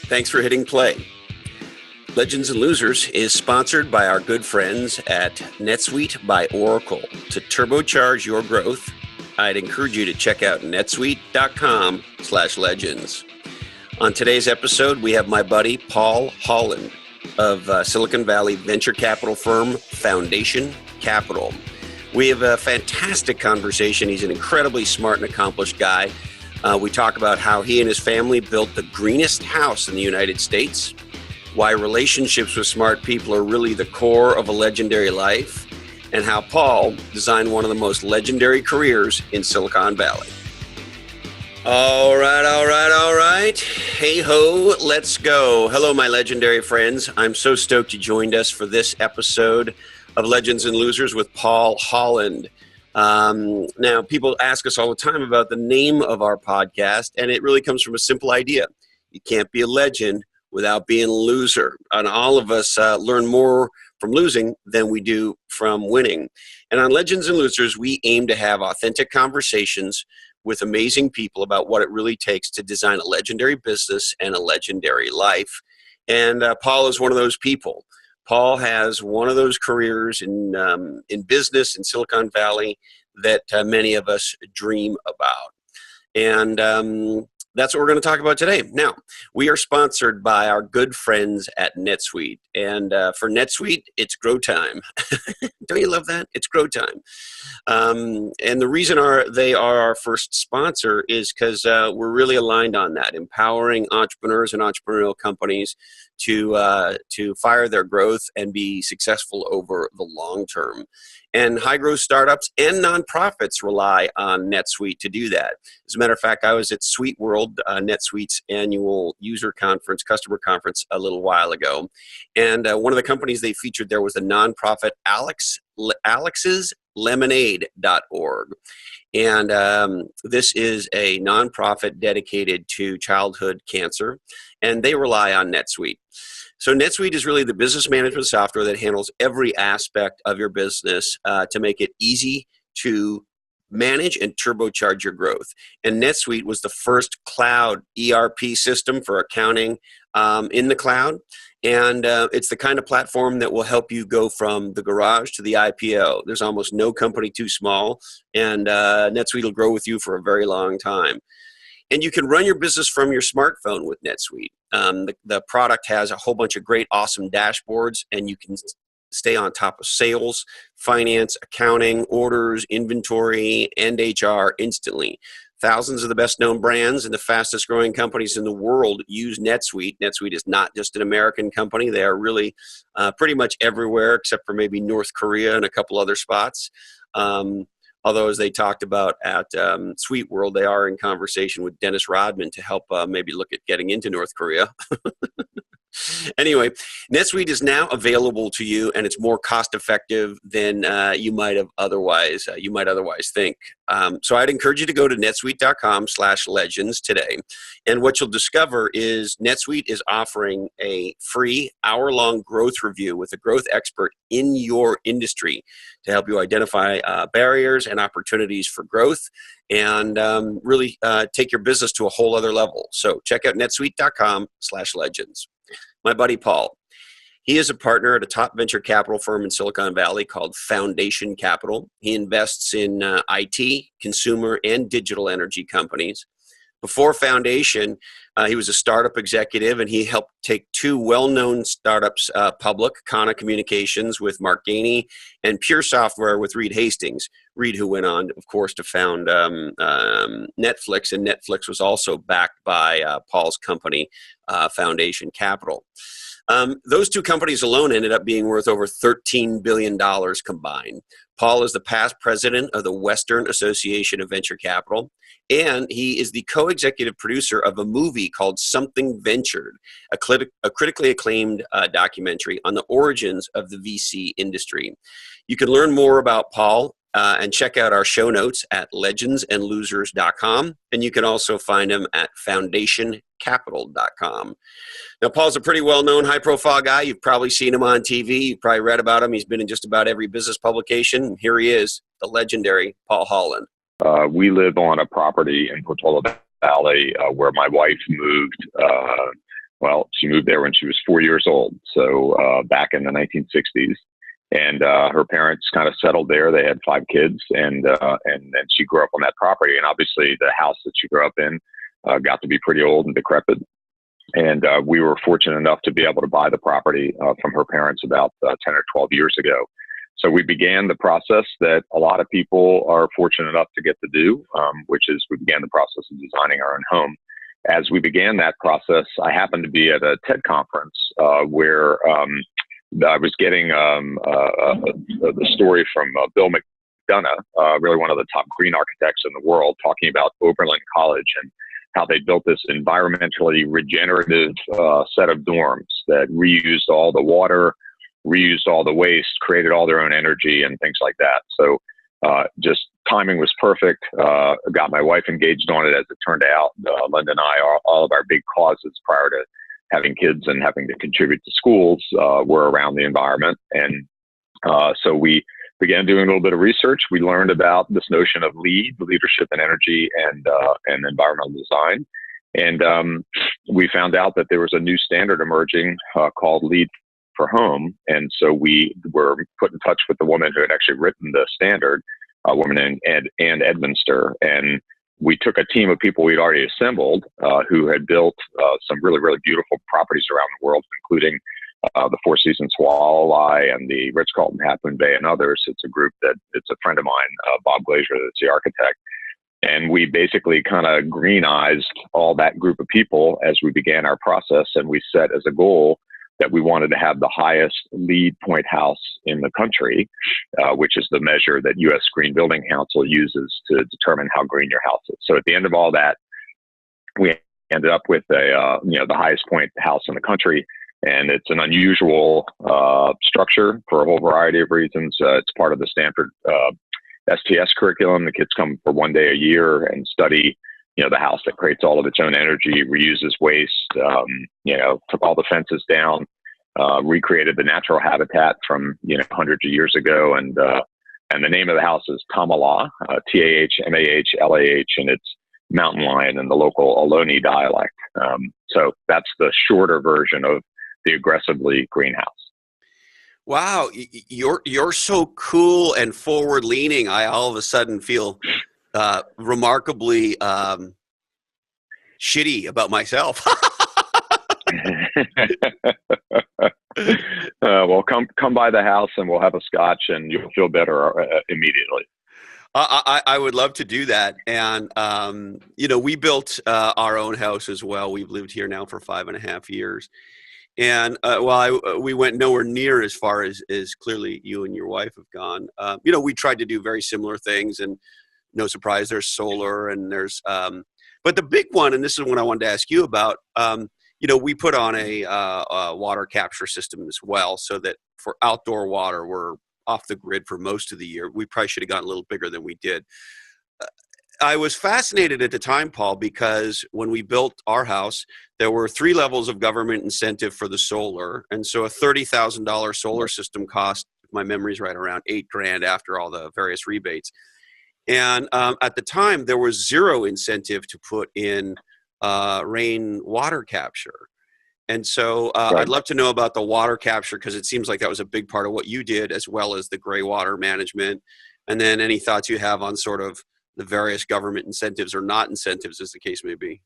Thanks for hitting play. Legends and Losers is sponsored by our good friends at NetSuite by Oracle. To turbocharge your growth, I'd encourage you to check out netsuite.com/legends. On today's episode, we have my buddy Paul Holland of Silicon Valley venture capital firm Foundation Capital. We have a fantastic conversation. He's an incredibly smart and accomplished guy. We talk about how he and his family built the greenest house in the United States, why relationships with smart people are really the core of a legendary life, and how Paul designed one of the most legendary careers in Silicon Valley. All right. Hey ho, let's go. Hello, my legendary friends. I'm so stoked you joined us for this episode of Legends and Losers with Paul Holland. Now, people ask us all the time about the name of our podcast, and it really comes from a simple idea. You can't be a legend without being a loser. And all of us learn more from losing than we do from winning. And on Legends and Losers, we aim to have authentic conversations with amazing people about what it really takes to design a legendary business and a legendary life. And Paul is one of those people. Paul has one of those careers in business in Silicon Valley that many of us dream about. And that's what we're going to talk about today. Now, we are sponsored by our good friends at NetSuite. And for NetSuite, it's grow time. Don't you love that? It's grow time. And the reason they are our first sponsor is because we're really aligned on that, empowering entrepreneurs and entrepreneurial companies to fire their growth and be successful over the long term. And high-growth startups and nonprofits rely on NetSuite to do that. As a matter of fact, I was at Suite World, NetSuite's annual customer conference a little while ago. And one of the companies they featured there was the nonprofit alexslemonade.org. And this is a nonprofit dedicated to childhood cancer, and they rely on NetSuite. So NetSuite is really the business management software that handles every aspect of your business to make it easy to manage and turbocharge your growth. And NetSuite was the first cloud ERP system for accounting in the cloud. And it's the kind of platform that will help you go from the garage to the IPO. There's almost no company too small, and NetSuite will grow with you for a very long time. And you can run your business from your smartphone with NetSuite. The product has a whole bunch of great, awesome dashboards, and you can stay on top of sales, finance, accounting, orders, inventory, and HR instantly. Thousands of the best-known brands and the fastest-growing companies in the world use NetSuite. NetSuite is not just an American company. They are really pretty much everywhere except for maybe North Korea and a couple other spots. Although, as they talked about at Suite World, they are in conversation with Dennis Rodman to help maybe look at getting into North Korea. Anyway, NetSuite is now available to you, and it's more cost-effective than you might otherwise think. So I'd encourage you to go to netsuite.com/legends today. And what you'll discover is NetSuite is offering a free hour-long growth review with a growth expert in your industry to help you identify barriers and opportunities for growth and really take your business to a whole other level. So check out netsuite.com/legends. My buddy Paul, he is a partner at a top venture capital firm in Silicon Valley called Foundation Capital. He invests in IT, consumer, and digital energy companies. Before Foundation, he was a startup executive, and he helped take two well-known startups public, Kana Communications with Mark Gainey and Pure Software with Reed Hastings. Reed, who went on, of course, to found Netflix, and Netflix was also backed by Paul's company, Foundation Capital. Those two companies alone ended up being worth over $13 billion combined. Paul is the past president of the Western Association of Venture Capital, and he is the co-executive producer of a movie called Something Ventured, a critically acclaimed documentary on the origins of the VC industry. You can learn more about Paul and check out our show notes at legendsandlosers.com, and you can also find him at foundationcapital.com. Now, Paul's a pretty well-known, high-profile guy. You've probably seen him on TV. You've probably read about him. He's been in just about every business publication. Here he is, the legendary Paul Holland. We live on a property in Portola Valley where my wife moved, She moved there when she was 4 years old, so back in the 1960s. And her parents kind of settled there. They had 5 kids, and then she grew up on that property. And obviously, the house that she grew up in got to be pretty old and decrepit. And we were fortunate enough to be able to buy the property from her parents about 10 or 12 years ago. So we began the process that a lot of people are fortunate enough to get to do, which is we began the process of designing our own home. As we began that process, I happened to be at a TED conference where I was getting the story from Bill McDonough, really one of the top green architects in the world, talking about Oberlin College and how they built this environmentally regenerative set of dorms that reused all the water, reused all the waste, created all their own energy and things like that. So just timing was perfect. Got my wife engaged on it as it turned out. Linda and I, all of our big causes prior to having kids and having to contribute to schools were around the environment. And so we began doing a little bit of research. We learned about this notion of leadership in energy and environmental design. And we found out that there was a new standard emerging called LEED for Home. And so we were put in touch with the woman who had actually written the standard, a woman named Ann Edminster. And we took a team of people we'd already assembled who had built some really, really beautiful properties around the world, including the Four Seasons Tah.Mah.La and the Ritz-Carlton Half Moon Bay and others. It's a group it's a friend of mine, Bob Glazier, that's the architect. And we basically kind of greenized all that group of people as we began our process. And we set as a goal that we wanted to have the highest LEED point house in the country, which is the measure that U.S. Green Building Council uses to determine how green your house is. So at the end of all that, we ended up with the highest point house in the country. And it's an unusual structure for a whole variety of reasons. It's part of the Stanford STS curriculum. The kids come for 1 day a year and study, the house that creates all of its own energy, reuses waste, took all the fences down, recreated the natural habitat from, hundreds of years ago. And the name of the house is Tah.Mah.La, Tah.Mah.La, and it's mountain lion in the local Ohlone dialect. So that's the shorter version of the aggressively greenhouse. Wow, you're so cool and forward leaning. I all of a sudden feel remarkably shitty about myself. Well, come by the house and we'll have a scotch and you'll feel better immediately. I would love to do that. And, we built our own house as well. We've lived here now for 5.5 years. And we went nowhere near as far as clearly you and your wife have gone. We tried to do very similar things, and no surprise, there's solar and there's, but the big one, and this is what I wanted to ask you about, we put on a water capture system as well, so that for outdoor water, we're off the grid for most of the year. We probably should have gotten a little bigger than we did. I was fascinated at the time, Paul, because when we built our house, there were 3 levels of government incentive for the solar. And so a $30,000 solar system cost, if my memory's right, around $8,000 after all the various rebates. And at the time, there was 0 incentive to put in rain water capture. And so Right. I'd love to know about the water capture, because it seems like that was a big part of what you did, as well as the gray water management. And then any thoughts you have on sort of the various government incentives or not incentives, as the case may be.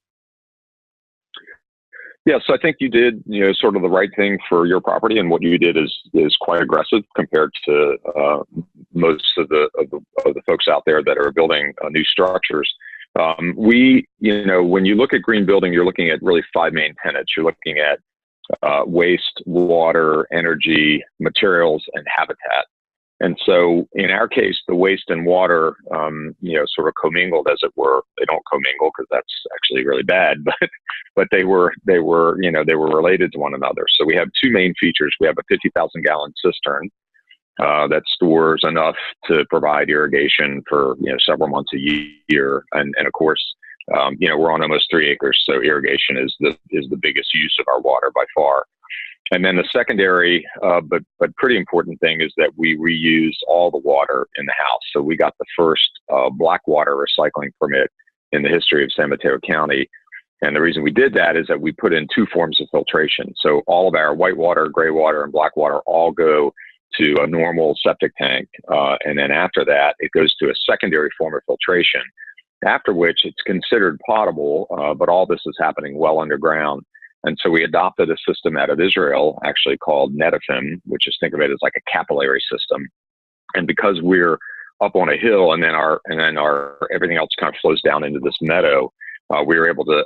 Yeah, so I think you did, sort of the right thing for your property, and what you did is quite aggressive compared to most of the folks out there that are building new structures. When you look at green building, you're looking at really 5 main tenets. You're looking at waste, water, energy, materials, and habitat. And so in our case, the waste and water, sort of commingled, as it were. They don't commingle because that's actually really bad, but they were related to one another. So we have 2 main features. We have a 50,000 gallon cistern that stores enough to provide irrigation for, several months a year. And of course, we're on almost 3 acres. So irrigation is the biggest use of our water by far. And then the secondary, but pretty important thing is that we reuse all the water in the house. So we got the first black water recycling permit in the history of San Mateo County. And the reason we did that is that we put in two forms of filtration. So all of our white water, gray water, and black water all go to a normal septic tank. And then after that, it goes to a secondary form of filtration, after which it's considered potable, but all this is happening well underground. And so we adopted a system out of Israel, actually called Netafim, which is, think of it as like a capillary system. And because we're up on a hill, and then our everything else kind of flows down into this meadow, we were able to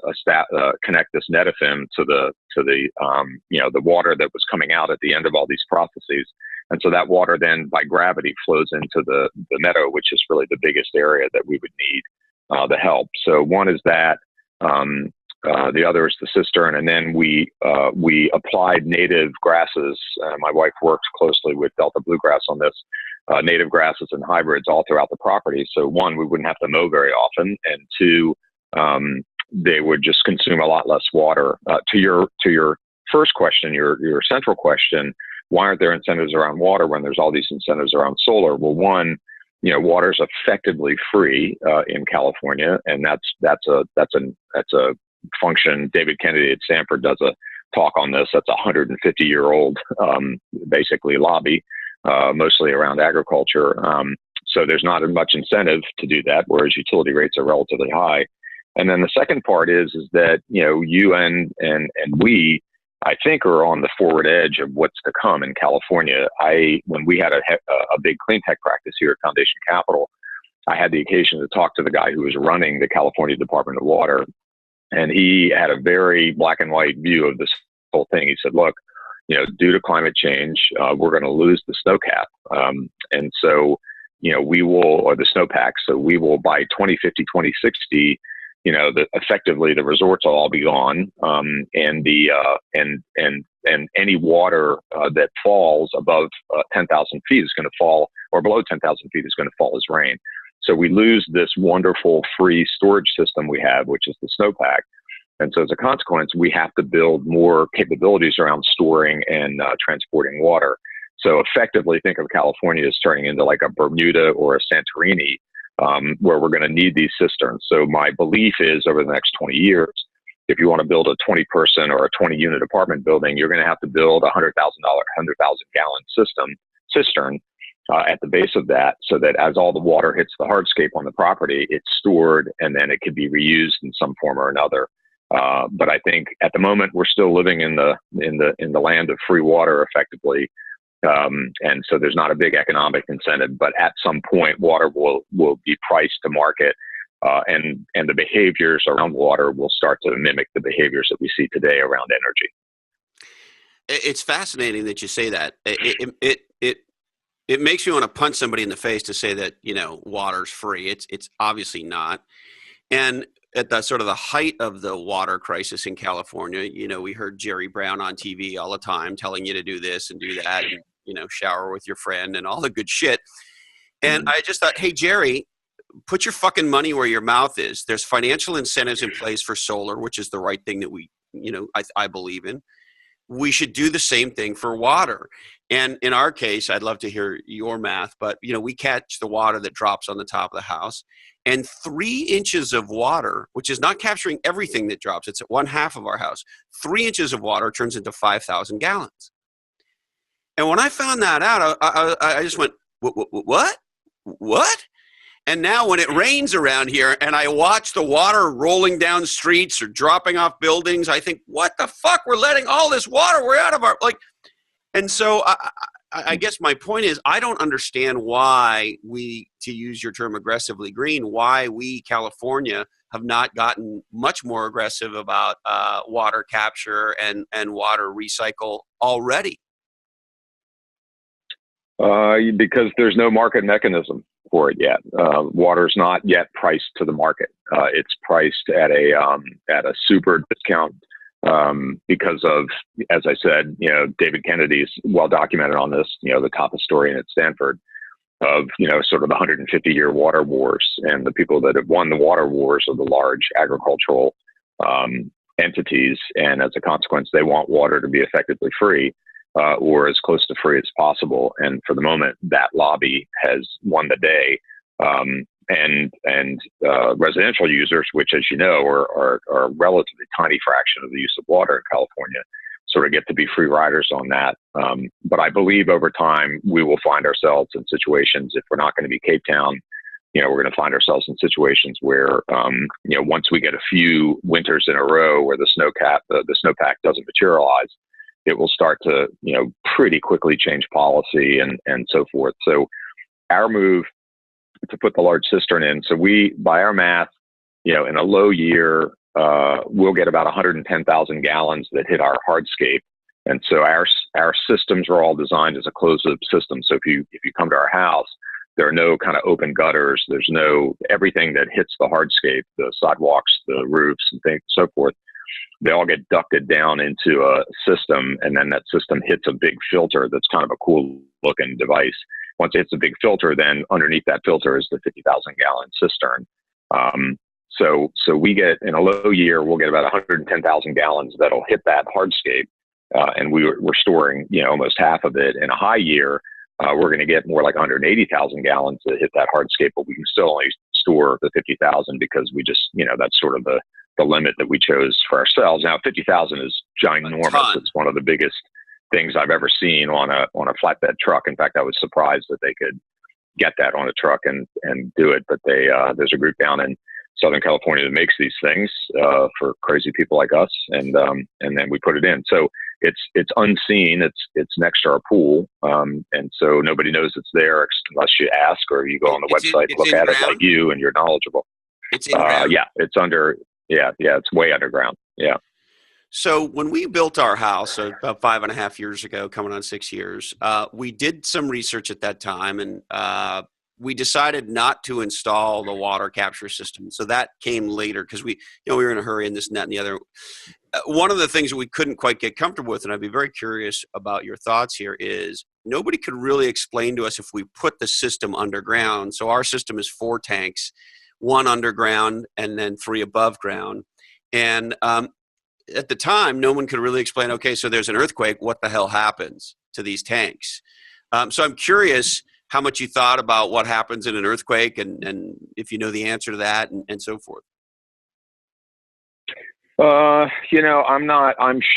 connect this Netafim to the the water that was coming out at the end of all these processes. And so that water then by gravity flows into the meadow, which is really the biggest area that we would need the help. So one is that, the other is the cistern, and then we applied native grasses. My wife works closely with Delta Bluegrass on this, native grasses and hybrids all throughout the property. So one, we wouldn't have to mow very often, and two, they would just consume a lot less water. To your first question, your central question, why aren't there incentives around water when there's all these incentives around solar? Well, one, water is effectively free in California, and that's a function. David Kennedy at Stanford does a talk on this. That's a 150-year-old basically lobby, mostly around agriculture. So there's not much incentive to do that, whereas utility rates are relatively high. And then the second part is that, you and we, I think, are on the forward edge of what's to come in California. When we had a big clean tech practice here at Foundation Capital, I had the occasion to talk to the guy who was running the California Department of Water. And he had a very black and white view of this whole thing. He said, look, due to climate change, we're going to lose the snowcap. And so, we will, or the snowpack. So we will, by 2050, 2060, effectively the resorts will all be gone. And any water that falls above 10,000 feet is going to fall, or below 10,000 feet is going to fall as rain. So we lose this wonderful free storage system we have, which is the snowpack. And so as a consequence, we have to build more capabilities around storing and transporting water. So effectively, think of California as turning into like a Bermuda or a Santorini, where we're going to need these cisterns. So my belief is over the next 20 years, if you want to build a 20-person or a 20-unit apartment building, you're going to have to build a $100,000, 100,000-gallon cistern at the base of that, so that as all the water hits the hardscape on the property, it's stored and then it can be reused in some form or another. But I think at the moment we're still living in the land of free water, effectively, and so there's not a big economic incentive. But at some point, water will be priced to market, and the behaviors around water will start to mimic the behaviors that we see today around energy. It's fascinating that you say that. It makes you want to punch somebody in the face to say that, water's free. It's obviously not. And at the sort of the height of the water crisis in California, we heard Jerry Brown on TV all the time telling you to do this and do that, and, shower with your friend and all the good shit. And I just thought, hey, Jerry, put your fucking money where your mouth is. There's financial incentives in place for solar, which is the right thing that we, I believe in. We should do the same thing for water. And in our case, I'd love to hear your math, but we catch the water that drops on the top of the house, and 3 inches of water, which is not capturing everything that drops, it's at 1/2 of our house. 3 inches of water turns into 5,000 gallons. And when I found that out, I just went, what? And now when it rains around here and I watch the water rolling down streets or dropping off buildings, I think, what the fuck? We're letting all this water, we're out of our, and so I guess my point is, I don't understand why we, to use your term aggressively green, why we, California, have not gotten much more aggressive about water capture and water recycle already. Because there's no market mechanism for it yet. Water's not yet priced to the market. It's priced at a super discount because of, as I said, David Kennedy's well documented on this. The top historian at Stanford of sort of the 150-year water wars, and the people that have won the water wars are the large agricultural entities, and as a consequence, they want water to be effectively free. Or as close to free as possible. And for the moment, that lobby has won the day. residential users, which, as you know, are a relatively tiny fraction of the use of water in California, sort of get to be free riders on that. But I believe over time we will find ourselves in situations, if we're not going to be Cape Town, we're going to find ourselves in situations where, once we get a few winters in a row where the snowpack doesn't materialize, it will start to, pretty quickly change policy and so forth. So our move to put the large cistern in, so we, by our math, in a low year, we'll get about 110,000 gallons that hit our hardscape. And so our systems are all designed as a closed loop system. So if you come to our house, there are no kind of open gutters. There's everything that hits the hardscape, the sidewalks, the roofs, and things, so forth. They all get ducted down into a system, and then that system hits a big filter that's kind of a cool looking device. Once it hits a big filter, then underneath that filter is the 50,000 gallon cistern. So we get, in a low year, we'll get about 110,000 gallons that'll hit that hardscape, and we're storing, almost half of it. In a high year, we're going to get more like 180,000 gallons that hit that hardscape, but we can still only store the 50,000 because we just, that's sort of the limit that we chose for ourselves. Now, 50,000 is ginormous. It's one of the biggest things I've ever seen on a flatbed truck. In fact, I was surprised that they could get that on a truck and do it. But there's a group down in Southern California that makes these things for crazy people like us, and then we put it in. So it's unseen. It's next to our pool, and so nobody knows it's there unless you ask or you go on the website, look at it like you, and you're knowledgeable. It's in ground. Yeah, it's under. Yeah, it's way underground. Yeah. So when we built our house about 5.5 years ago, coming on 6 years, we did some research at that time, and we decided not to install the water capture system. So that came later because we were in a hurry and this and that and the other. One of the things that we couldn't quite get comfortable with, and I'd be very curious about your thoughts here, is nobody could really explain to us if we put the system underground. So our system is 4 tanks, 1 underground and then 3 above ground. And at the time, no one could really explain, okay, so there's an earthquake, what the hell happens to these tanks? So I'm curious how much you thought about what happens in an earthquake and if you know the answer to that and so forth. I'm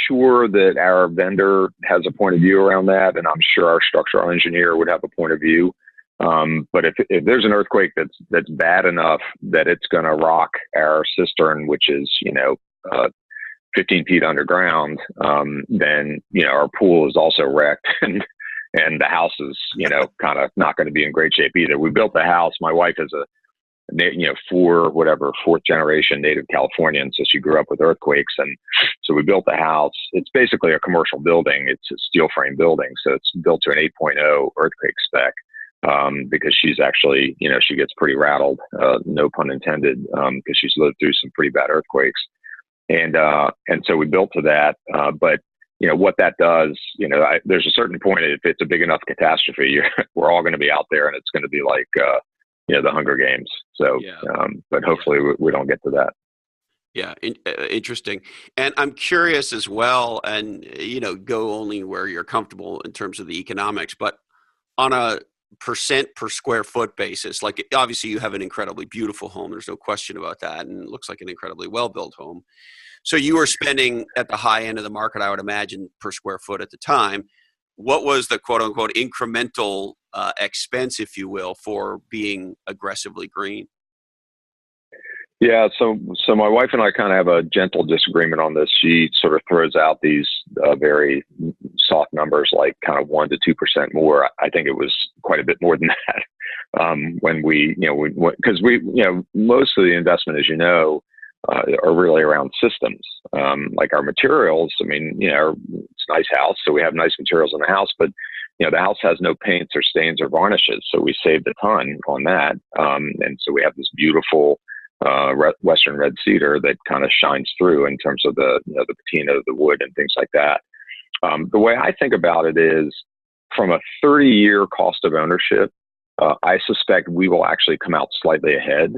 sure that our vendor has a point of view around that, and I'm sure our structural engineer would have a point of view. But if there's an earthquake that's bad enough that it's going to rock our cistern, which is, 15 feet underground, then, our pool is also wrecked and the house is, kind of not going to be in great shape either. We built the house. My wife is fourth generation native Californian. So she grew up with earthquakes. And so we built the house. It's basically a commercial building. It's a steel frame building. So it's built to an 8.0 earthquake spec. Because she's actually, she gets pretty rattled, no pun intended, because she's lived through some pretty bad earthquakes. And so we built to that. But, what that does, there's a certain point, if it's a big enough catastrophe, we're all going to be out there and it's going to be like, the Hunger Games. So, yeah. But hopefully we don't get to that. Yeah, interesting. And I'm curious as well, and, go only where you're comfortable in terms of the economics, but on a percent per square foot basis, like obviously you have an incredibly beautiful home. There's no question about that. And it looks like an incredibly well-built home. So you were spending at the high end of the market, I would imagine, per square foot at the time. What was the quote unquote incremental expense, if you will, for being aggressively green? Yeah, so my wife and I kind of have a gentle disagreement on this. She sort of throws out these very soft numbers, like kind of 1% to 2% more. I think it was quite a bit more than that when because most of the investment, as are really around systems. Like our materials. I mean, it's a nice house, so we have nice materials in the house, but the house has no paints or stains or varnishes, so we saved a ton on that. And so we have this beautiful Western red cedar that kind of shines through in terms of the patina of the wood and things like that. The way I think about it is from a 30-year cost of ownership, I suspect we will actually come out slightly ahead,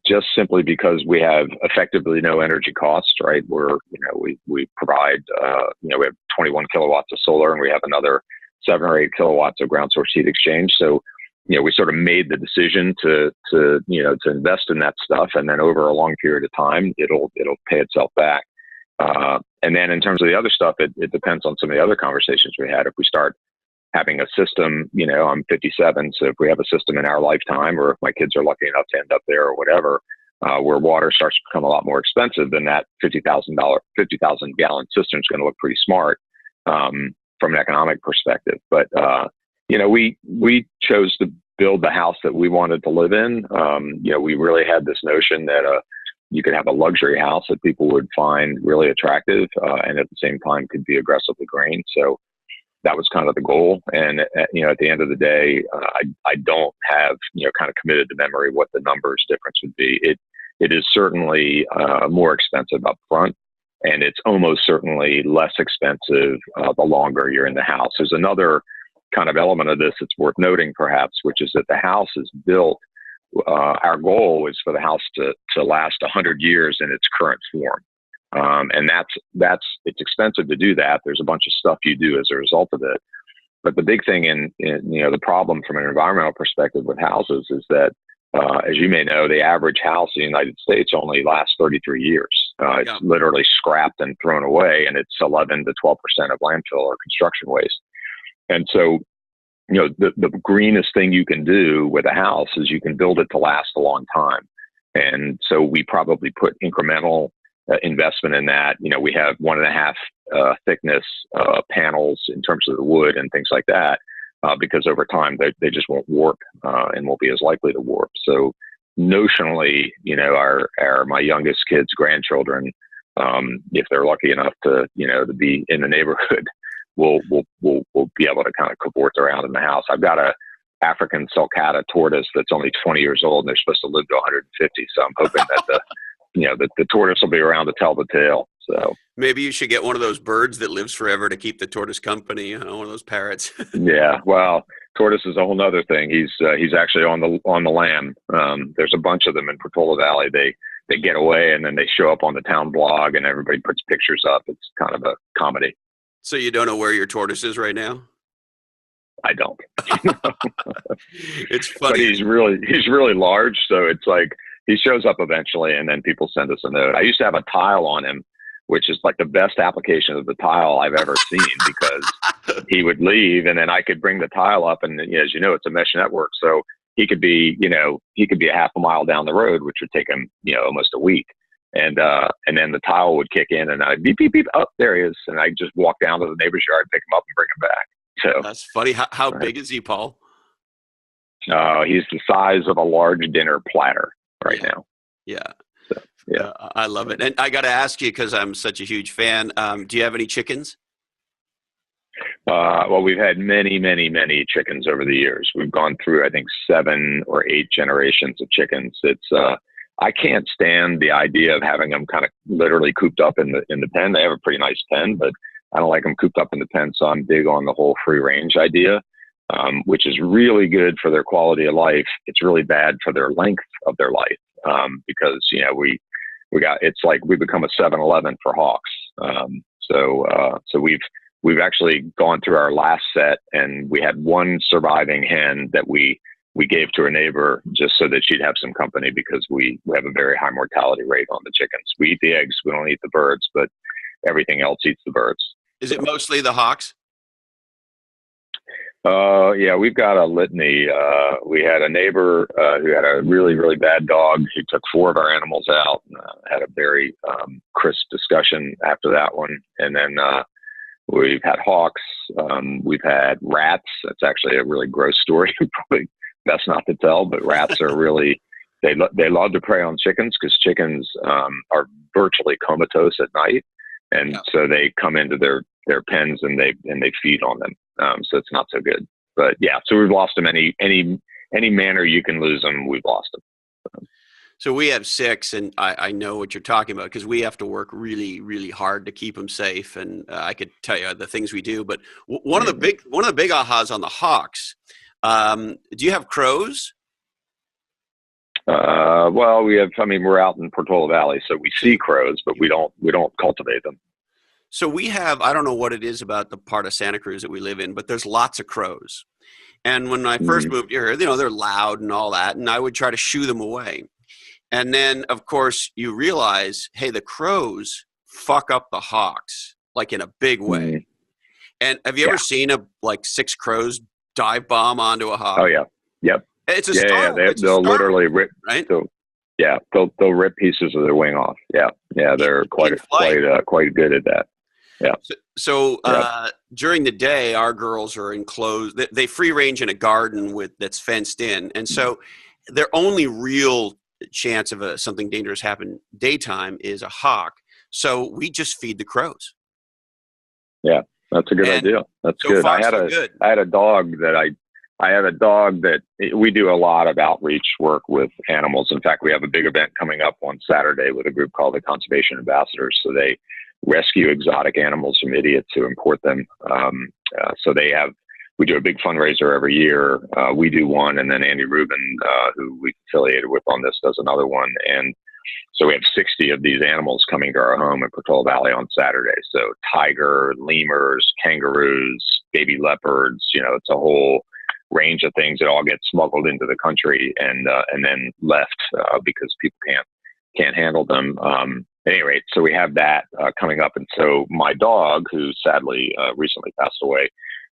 just simply because we have effectively no energy costs, right? We provide, we have 21 kilowatts of solar and we have another 7 or 8 kilowatts of ground source heat exchange. So we sort of made the decision to invest in that stuff, and then over a long period of time, it'll pay itself back. And then in terms of the other stuff, it depends on some of the other conversations we had. If we start having a system, I'm 57, so if we have a system in our lifetime, or if my kids are lucky enough to end up there or whatever, where water starts to become a lot more expensive, then that $50,000 gallon cistern is going to look pretty smart from an economic perspective. But we chose to build the house that we wanted to live in. We really had this notion that you could have a luxury house that people would find really attractive, and at the same time could be aggressively green. So that was kind of the goal. And at the end of the day, I don't have kind of committed to memory what the numbers difference would be. It is certainly more expensive up front, and it's almost certainly less expensive the longer you're in the house. There's another kind of element of this that's worth noting, perhaps, which is that the house is built. Our goal is for the house to last 100 years in its current form, and it's expensive to do that. There's a bunch of stuff you do as a result of it. But the big thing in the problem from an environmental perspective with houses is that, as you may know, the average house in the United States only lasts 33 years. It's literally scrapped and thrown away, and it's 11 to 12% of landfill or construction waste. And so, the greenest thing you can do with a house is you can build it to last a long time. And so we probably put incremental investment in that. We have 1.5 thickness panels in terms of the wood and things like that, because over time they just won't warp and won't be as likely to warp. So notionally, my youngest kids' grandchildren, if they're lucky enough to be in the neighborhood, we'll be able to kind of cavort around in the house. I've got a African sulcata tortoise that's only 20 years old, and they're supposed to live to 150. So I'm hoping that the tortoise will be around to tell the tale. So maybe you should get one of those birds that lives forever to keep the tortoise company. One of those parrots. Yeah, well, tortoise is a whole nother thing. He's actually on the lam. There's a bunch of them in Portola Valley. They get away and then they show up on the town blog, and everybody puts pictures up. It's kind of a comedy. So you don't know where your tortoise is right now? I don't. It's funny. But he's really large, so it's like he shows up eventually, and then people send us a note. I used to have a tile on him, which is like the best application of the tile I've ever seen, because he would leave, and then I could bring the tile up, and as you know, it's a mesh network, so he could be a half a mile down the road, which would take him almost a week. And then the tile would kick in, and I'd beep, beep, beep. Oh, there he is. And I'd just walk down to the neighbor's yard, pick him up, and bring him back. So that's funny. How big is he, Paul? He's the size of a large dinner platter right now. Yeah. So, yeah. I love it. And I got to ask you, because I'm such a huge fan, do you have any chickens? Well, we've had many, many, many chickens over the years. We've gone through, I think, 7 or 8 generations of chickens. It's I can't stand the idea of having them kind of literally cooped up in the pen. They have a pretty nice pen, but I don't like them cooped up in the pen. So I'm big on the whole free range idea, which is really good for their quality of life. It's really bad for their length of their life, because it's like we become a 7-Eleven for hawks. So we've actually gone through our last set, and we had one surviving hen that we gave to a neighbor just so that she'd have some company, because we have a very high mortality rate on the chickens. We eat the eggs, we don't eat the birds, but everything else eats the birds. Is it mostly the hawks? Yeah, we've got a litany. We had a neighbor who had a really, really bad dog. He took 4 of our animals out, and had a very crisp discussion after that one. And then we've had hawks. We've had rats. That's actually a really gross story. Probably best not to tell, but rats are really, they love to prey on chickens, because chickens are virtually comatose at night. And so they come into their pens and they feed on them. So it's not so good. But yeah, so we've lost them any manner you can lose them, we've lost them. So we have 6, and I know what you're talking about, because we have to work really, really hard to keep them safe. And I could tell you the things we do. But one of the big ahas on the hawks. Do you have crows? Well, we're out in Portola Valley, so we see crows, but we don't cultivate them. So we have, I don't know what it is about the part of Santa Cruz that we live in, but there's lots of crows. And when I first moved here, they're loud and all that, and I would try to shoo them away. And then, of course, you realize, hey, the crows fuck up the hawks, like in a big way. And have you ever seen like 6 crows dive bomb onto a hawk? Oh, yeah. Yep. It's a startle. They'll literally rip, right? They'll rip pieces of their wing off. Yeah. Yeah, they're quite good at that. Yeah. So during the day, our girls are enclosed. They free range in a garden that's fenced in, and so their only real chance of something dangerous happen daytime is a hawk. So we just feed the crows. Yeah, that's a good idea. That's so good. Far, I had a dog that we do a lot of outreach work with animals. In fact, we have a big event coming up on Saturday with a group called the Conservation Ambassadors. So they rescue exotic animals from idiots who import them. We do a big fundraiser every year. We do one, and then Andy Rubin, who we affiliated with on this, does another one. And so we have 60 of these animals coming to our home in Portola Valley on Saturday. So tiger, lemurs, kangaroos, baby leopards, it's a whole range of things that all get smuggled into the country and then left because people can't handle them. At any rate, so we have that coming up. And so my dog, who sadly recently passed away,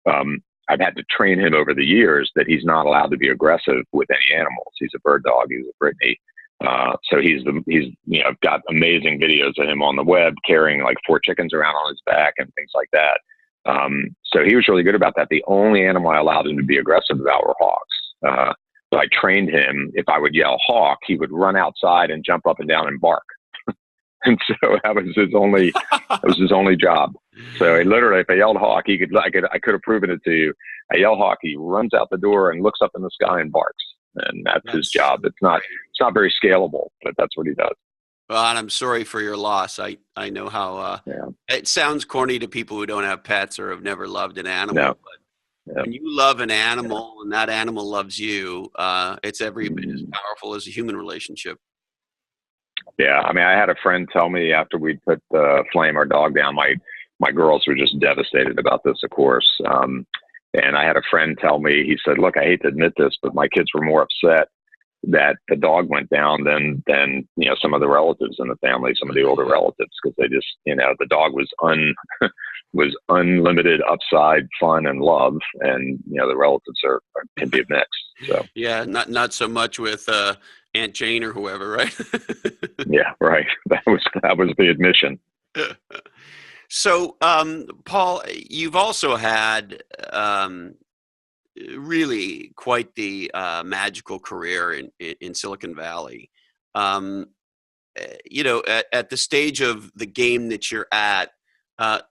I've had to train him over the years that he's not allowed to be aggressive with any animals. He's a bird dog. He's a Brittany. So he's got amazing videos of him on the web carrying like 4 chickens around on his back and things like that. So he was really good about that. The only animal I allowed him to be aggressive about were hawks. So I trained him. If I would yell hawk, he would run outside and jump up and down and bark. And so that was his only job. So he literally, if I yelled hawk, I could have proven it to you. I yell hawk, he runs out the door and looks up in the sky and barks. And that's his job. It's not very scalable, but that's what he does. Well, and I'm sorry for your loss. I know how it sounds corny to people who don't have pets or have never loved an animal. But when you love an animal and that animal loves you, it's every bit as powerful as a human relationship. Yeah, I mean, I had a friend tell me after we put Flame, our dog, down, my girls were just devastated about this, of course. And I had a friend tell me, he said, look, I hate to admit this, but my kids were more upset that the dog went down than some of the relatives in the family, some of the older relatives, because they just, the dog was was unlimited upside fun and love, and the relatives can be mixed. So yeah, not so much with Aunt Jane or whoever, right? Yeah, right. That was the admission. So, Paul, you've also had really quite the magical career in Silicon Valley. At the stage of the game that you're at,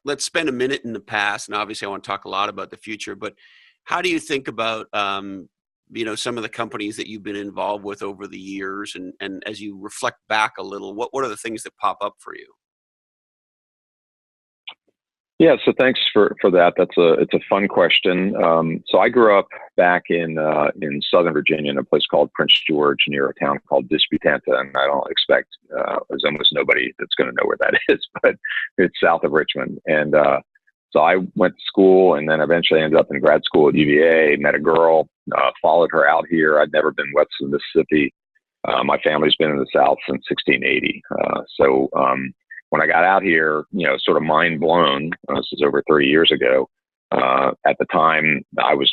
let's spend a minute in the past, and obviously I want to talk a lot about the future, but how do you think about some of the companies that you've been involved with over the years, and as you reflect back a little, what are the things that pop up for you? Yeah, so thanks for that. It's a fun question. So I grew up back in Southern Virginia in a place called Prince George, near a town called Disputanta, and I don't expect there's almost nobody that's going to know where that is, but it's south of Richmond. And so I went to school, and then eventually ended up in grad school at UVA. Met a girl, followed her out here. I'd never been west of Mississippi. My family's been in the South since 1680. When I got out here, sort of mind blown, this is over 30 years ago. At the time, I was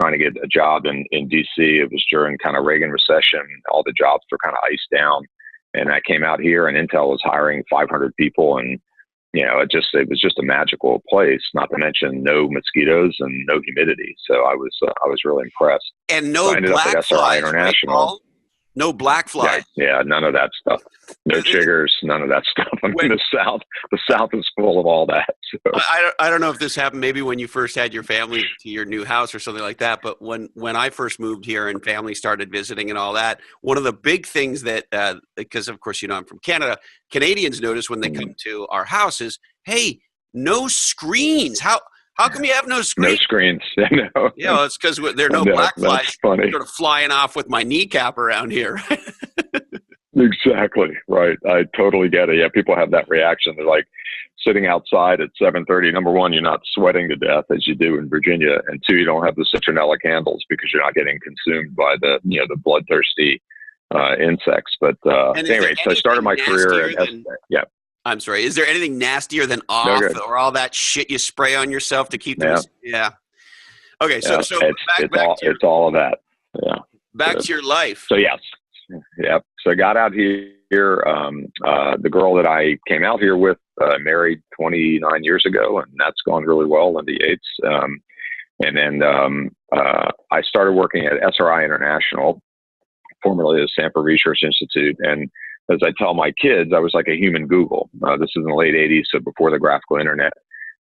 trying to get a job in DC. It was during kind of Reagan recession. All the jobs were kind of iced down. And I came out here, and Intel was hiring 500 people. And, it was just a magical place, not to mention no mosquitoes and no humidity. So I was really impressed. And no black flies, International. Right, no black flies. Yeah, none of that stuff. No chiggers, none of that stuff. I mean, the South is full of all that. So. I don't know if this happened maybe when you first had your family to your new house or something like that, but when I first moved here and family started visiting and all that, one of the big things that, because of course, I'm from Canada, Canadians notice when they come to our house is, hey, no screens. How come you have no screens? No screens. No. It's because there are no black flies sort of flying off with my kneecap around here. Exactly. Right. I totally get it. Yeah. People have that reaction. They're like, sitting outside at 7:30. Number one, you're not sweating to death as you do in Virginia, and two, you don't have the citronella candles because you're not getting consumed by the bloodthirsty insects. But anyway, so I started my career at yeah. I'm sorry. Is there anything nastier than off or all that shit you spray on yourself to keep them? Yeah. Okay. So it's all of that. Yeah. Back to your life. So yes. Yep. So I got out here. The girl that I came out here with, married 29 years ago, and that's gone really well, Linda Yates. And then I started working at SRI International, formerly the Stanford Research Institute. And as I tell my kids, I was like a human Google. This is in the late 80s, so before the graphical internet.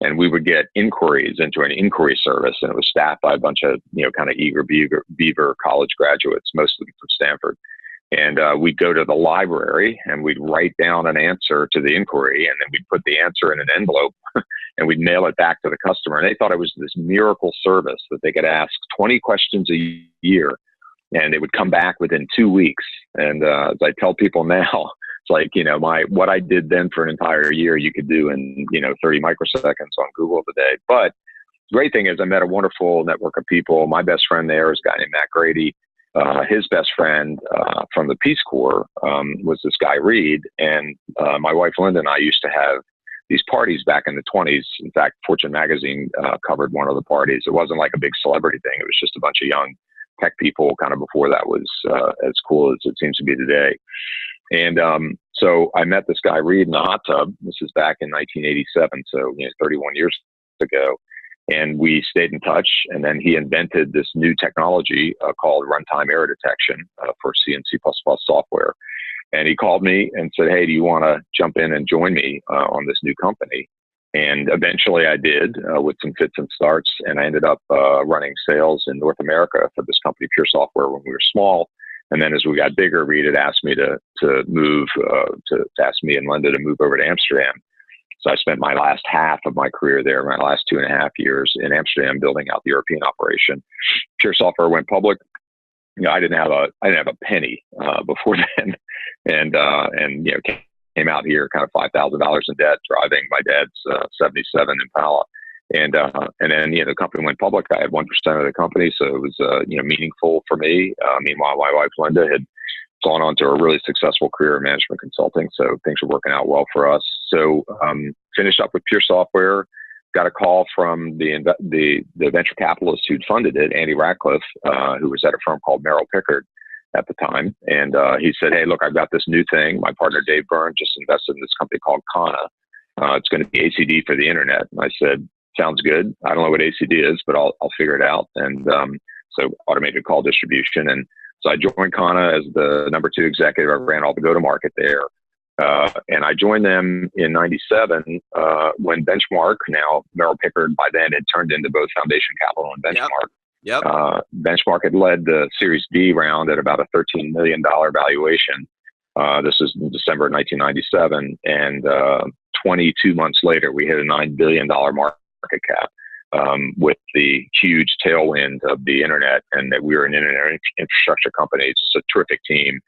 And we would get inquiries into an inquiry service, and it was staffed by a bunch of, kind of eager beaver college graduates, most of them from Stanford. And we'd go to the library and we'd write down an answer to the inquiry, and then we'd put the answer in an envelope and we'd mail it back to the customer. And they thought it was this miracle service that they could ask 20 questions a year and it would come back within 2 weeks. And as I tell people now, it's like, what I did then for an entire year, you could do in, 30 microseconds on Google today. But the great thing is I met a wonderful network of people. My best friend there is a guy named Matt Grady. His best friend from the Peace Corps was this guy, Reed. And my wife, Linda, and I used to have these parties back in the 20s. In fact, Fortune magazine covered one of the parties. It wasn't like a big celebrity thing. It was just a bunch of young tech people kind of before that was as cool as it seems to be today. And so I met this guy, Reed, in the hot tub. This is back in 1987, so 31 years ago. And we stayed in touch. And then he invented this new technology called runtime error detection for C and C++ software. And he called me and said, "Hey, do you want to jump in and join me on this new company?" And eventually I did with some fits and starts. And I ended up running sales in North America for this company, Pure Software, when we were small. And then as we got bigger, Reed had asked me to move, to ask me and Linda to move over to Amsterdam. So I spent my last half of my career there, my last 2.5 years in Amsterdam, building out the European operation. Pure Software went public. I didn't have a penny before then, and came out here kind of $5,000 in debt, driving my dad's '77 Impala, and then the company went public. I had 1% of the company, so it was meaningful for me. Meanwhile, my wife Linda had gone on to a really successful career in management consulting, so things were working out well for us. So finished up with Pure Software, got a call from the venture capitalist who'd funded it, Andy Ratcliffe, who was at a firm called Merrill Pickard at the time. And he said, "Hey, look, I've got this new thing. My partner, Dave Byrne, just invested in this company called Kana. It's going to be ACD for the internet." And I said, "Sounds good. I don't know what ACD is, but I'll figure it out." And so automated call distribution. And so I joined Kana as the number 2 executive. I ran all the go-to-market there. And I joined them in '97 when Benchmark, now Merrill Pickard, by then had turned into both Foundation Capital and Benchmark. Yep. Benchmark had led the Series B round at about a $13 million valuation. This was in December of 1997. And 22 months later, we hit a $9 billion market cap. With the huge tailwind of the internet, and that we were an internet infrastructure company. It's just a terrific team.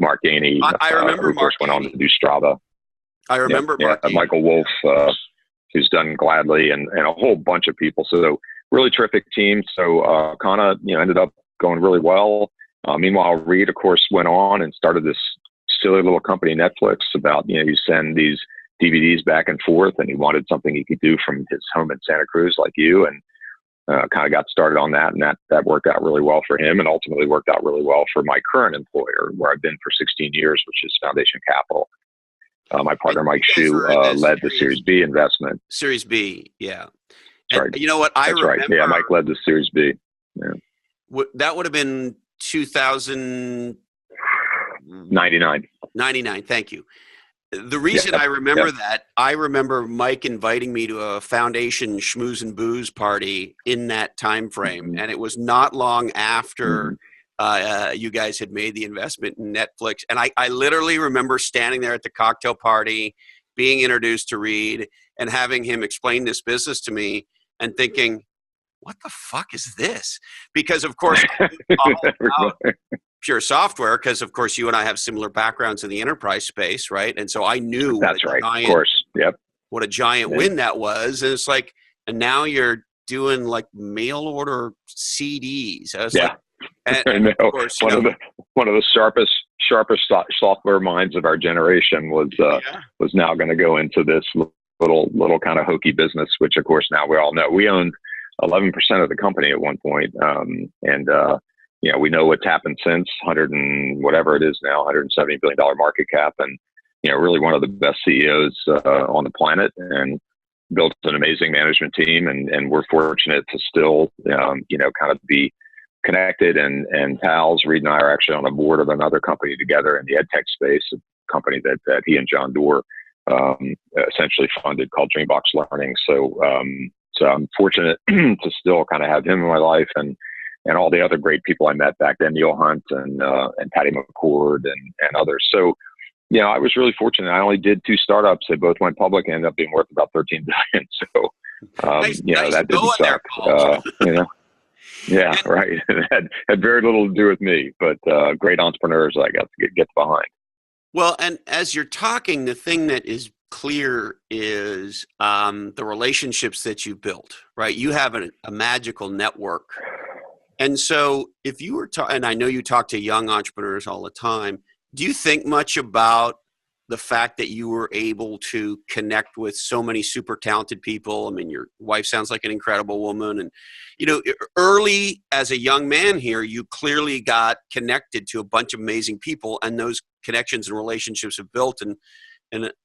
Mark Gainey, I remember who of course went on to do Strava. I remember Michael Wolf, who's done Gladly, and a whole bunch of people. So really terrific team. So Kana, ended up going really well. Meanwhile, Reed, of course, went on and started this silly little company, Netflix, about, you send these DVDs back and forth, and he wanted something he could do from his home in Santa Cruz like you, and kind of got started on that, and that worked out really well for him, and ultimately worked out really well for my current employer, where I've been for 16 years, which is Foundation Capital. My partner, Mike Shue, led the Series B investment. Series B, yeah. Sorry. You know what? I remember. Right. Yeah, Mike led the Series B. Yeah. That would have been 2000. 99. Thank you. The reason I remember that, I remember Mike inviting me to a Foundation Schmooze and Booze party in that time frame, and it was not long after you guys had made the investment in Netflix. And I literally remember standing there at the cocktail party, being introduced to Reed, and having him explain this business to me, and thinking, "What the fuck is this?" Because of course, Pure Software, because of course you and I have similar backgrounds in the enterprise space, right? And so I knew that's right, of course, yep. what a giant win that was. And it's like, and now you're doing like mail order CDs. I was like, I know. Of course, one of the sharpest software minds of our generation was now going to go into this little kind of hokey business, which of course now we all know. We owned 11% of the company at one point, and we know what's happened since. 100 and whatever it is now, $170 billion market cap, and really one of the best CEOs on the planet, and built an amazing management team, and we're fortunate to still kind of be connected, and pals. Reed and I are actually on a board of another company together in the ed tech space, a company that he and John Doerr essentially funded, called Dreambox Learning. So I'm fortunate to still kind of have him in my life, and all the other great people I met back then, Neil Hunt and Patty McCord and others. So I was really fortunate. I only did 2 startups. They both went public and ended up being worth about $13 billion. So nice that didn't suck. Yeah, and, right. It had very little to do with me, but great entrepreneurs I got to get behind. Well, and as you're talking, the thing that is clear is the relationships that you built, right? You have a magical network. And so if you were and I know you talk to young entrepreneurs all the time, do you think much about the fact that you were able to connect with so many super talented people? I mean, your wife sounds like an incredible woman. And, early as a young man here, you clearly got connected to a bunch of amazing people, and those connections and relationships have built. And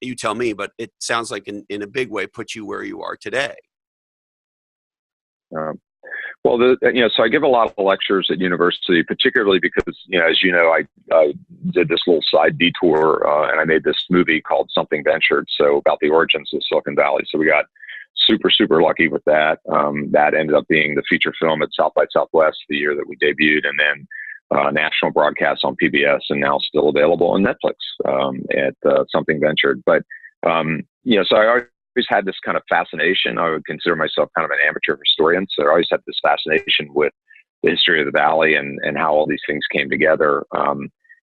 you tell me, but it sounds like in a big way put you where you are today. Well, so I give a lot of lectures at university, particularly because, as you know, I did this little side detour, and I made this movie called Something Ventured, so about the origins of Silicon Valley. So we got super, super lucky with that. That ended up being the feature film at South by Southwest the year that we debuted, and then national broadcast on PBS, and now still available on Netflix at Something Ventured. But, so I always had this kind of fascination. I would consider myself kind of an amateur historian. So I always had this fascination with the history of the Valley and how all these things came together.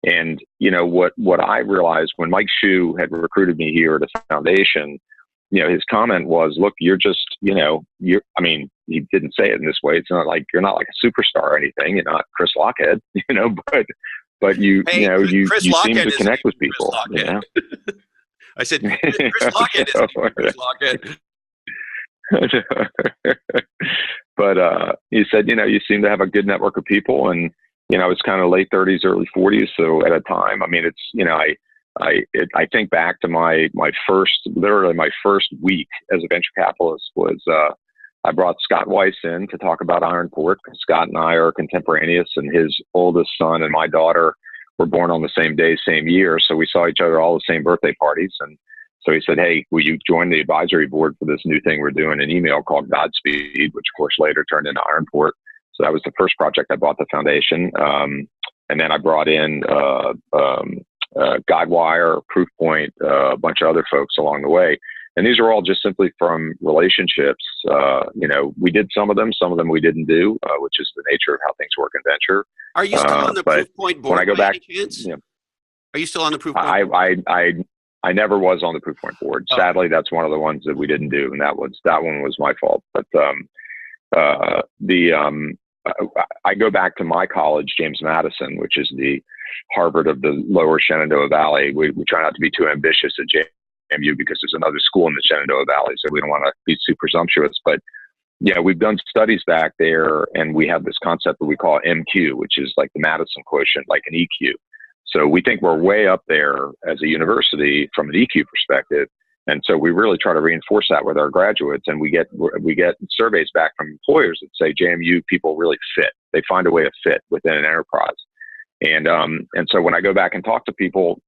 And what I realized when Mike Hsu had recruited me here at the foundation, his comment was, look, you're just, he didn't say it in this way. It's not like, you're not like a superstar or anything. You're not Chris Lochhead, but you seem to connect with people. I said, Chris Lochhead is Chris Lochhead. But he said, you seem to have a good network of people, and it's kind of late 30s, early 40s. So at a time, it's I think back to my first week as a venture capitalist was I brought Scott Weiss in to talk about Ironport, because Scott and I are contemporaneous, and his oldest son and my daughter were born on the same day, same year. So we saw each other all the same birthday parties. And so he said, hey, will you join the advisory board for this new thing we're doing, an email called Godspeed, which of course later turned into Ironport. So that was the first project I bought the foundation. And then I brought in Guidewire, Proofpoint, a bunch of other folks along the way. And these are all just simply from relationships. We did some of them we didn't do, which is the nature of how things work in venture. Are you still on the Proofpoint board? When I go back, are you still on the Proofpoint? I never was on the Proofpoint board. Oh. Sadly, that's one of the ones that we didn't do, and that one was my fault. But I go back to my college, James Madison, which is the Harvard of the lower Shenandoah Valley. We try not to be too ambitious at JMU because there's another school in the Shenandoah Valley, so we don't want to be too presumptuous. But we've done studies back there, and we have this concept that we call MQ, which is like the Madison quotient, like an EQ. So we think we're way up there as a university from an EQ perspective. And so we really try to reinforce that with our graduates, and we get surveys back from employers that say JMU people really fit. They find a way to fit within an enterprise. And so when I go back and talk to people,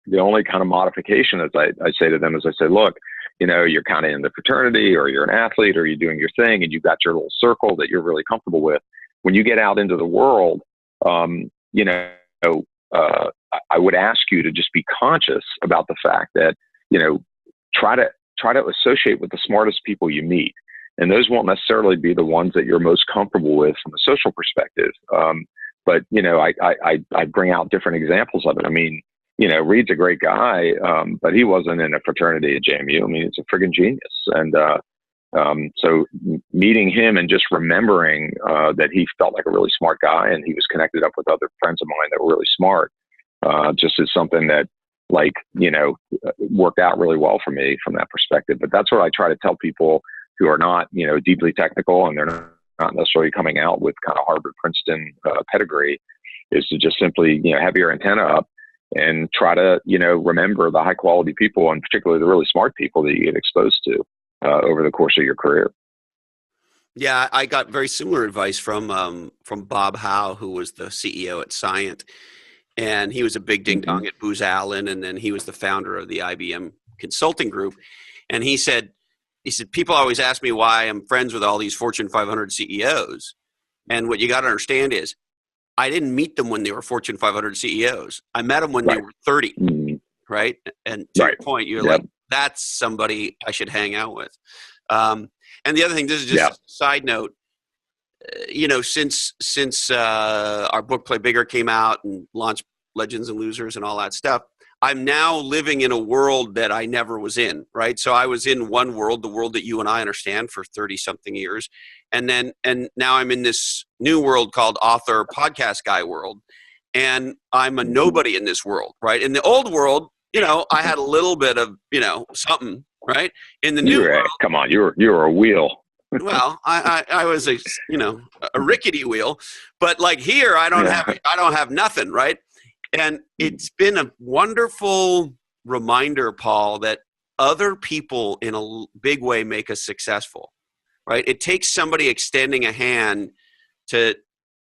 the only kind of modification is I say to them is I say, look, you're kind of in the fraternity, or you're an athlete, or you're doing your thing, and you've got your little circle that you're really comfortable with. When you get out into the world, I would ask you to just be conscious about the fact that, try to associate with the smartest people you meet. And those won't necessarily be the ones that you're most comfortable with from a social perspective. But I bring out different examples of it. I mean, Reed's a great guy, but he wasn't in a fraternity at JMU. I mean, he's a friggin' genius. And so meeting him and just remembering that he felt like a really smart guy, and he was connected up with other friends of mine that were really smart, just is something that, like, worked out really well for me from that perspective. But that's what I try to tell people who are not, deeply technical, and they're not necessarily coming out with kind of Harvard, Princeton pedigree, is to just simply, have your antenna up and try to, remember the high quality people, and particularly the really smart people that you get exposed to over the course of your career. Yeah, I got very similar advice from Bob Howe, who was the CEO at Scient, and he was a big ding dong at Booz Allen, and then he was the founder of the IBM Consulting Group. And he said, people always ask me why I'm friends with all these Fortune 500 CEOs, and what you got to understand is, I didn't meet them when they were Fortune 500 CEOs. I met them when they were 30, right? And to your point, you're like, that's somebody I should hang out with. And the other thing, this is just a side note, since our book Play Bigger came out and launched Legends and Losers and all that stuff, I'm now living in a world that I never was in, right? So I was in one world, the world that you and I understand, for 30 something years. And now I'm in this new world called author podcast guy world. And I'm a nobody in this world, right? In the old world, I had a little bit of, something, right? In the new world, come on, you were a wheel. Well, I was a rickety wheel, but like here, I don't have nothing, right? And it's been a wonderful reminder, Paul, that other people in a big way make us successful, right? It takes somebody extending a hand to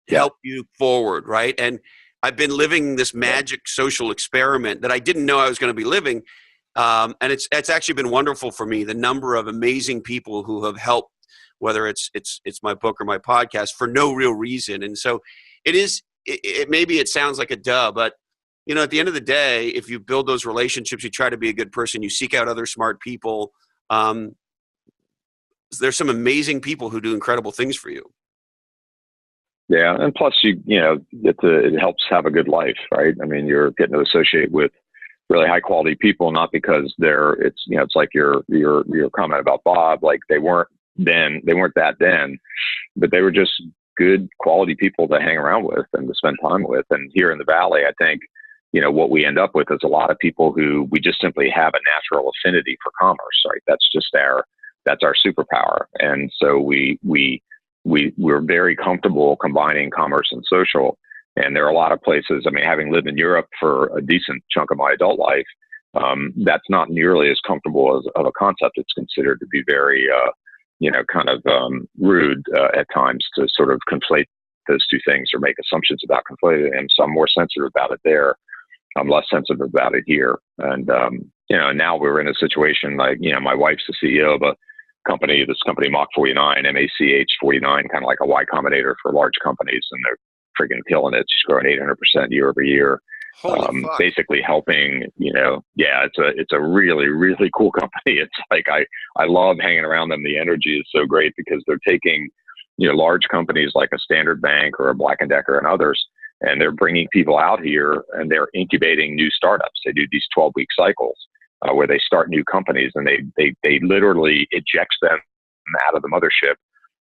help you forward, right? And I've been living this magic social experiment that I didn't know I was going to be living. And it's actually been wonderful for me, the number of amazing people who have helped, whether it's my book or my podcast, for no real reason. And so maybe it sounds like a duh, but at the end of the day, if you build those relationships, you try to be a good person, you seek out other smart people. There's some amazing people who do incredible things for you. Yeah, and plus it helps have a good life, right? I mean, you're getting to associate with really high quality people, not because it's like your comment about Bob, like they weren't that then, but they were just good quality people to hang around with and to spend time with. And here in the Valley, I think, what we end up with is a lot of people who we just simply have a natural affinity for commerce, right? That's our superpower. And so we're very comfortable combining commerce and social. And there are a lot of places, I mean, having lived in Europe for a decent chunk of my adult life, that's not nearly as comfortable of a concept. It's considered to be very, kind of rude at times to sort of conflate those two things or make assumptions about conflating them. So I'm more sensitive about it there. I'm less sensitive about it here. And, now we're in a situation like, my wife's the CEO of this company Mach 49, MACH 49, kind of like a Y Combinator for large companies. And they're freaking killing it. She's growing 800% year over year. Basically helping, it's a really, really cool company. It's like, I love hanging around them. The energy is so great because they're taking, large companies like a Standard Bank or a Black & Decker and others, and they're bringing people out here and they're incubating new startups. They do these 12-week cycles where they start new companies, and they literally eject them out of the mothership.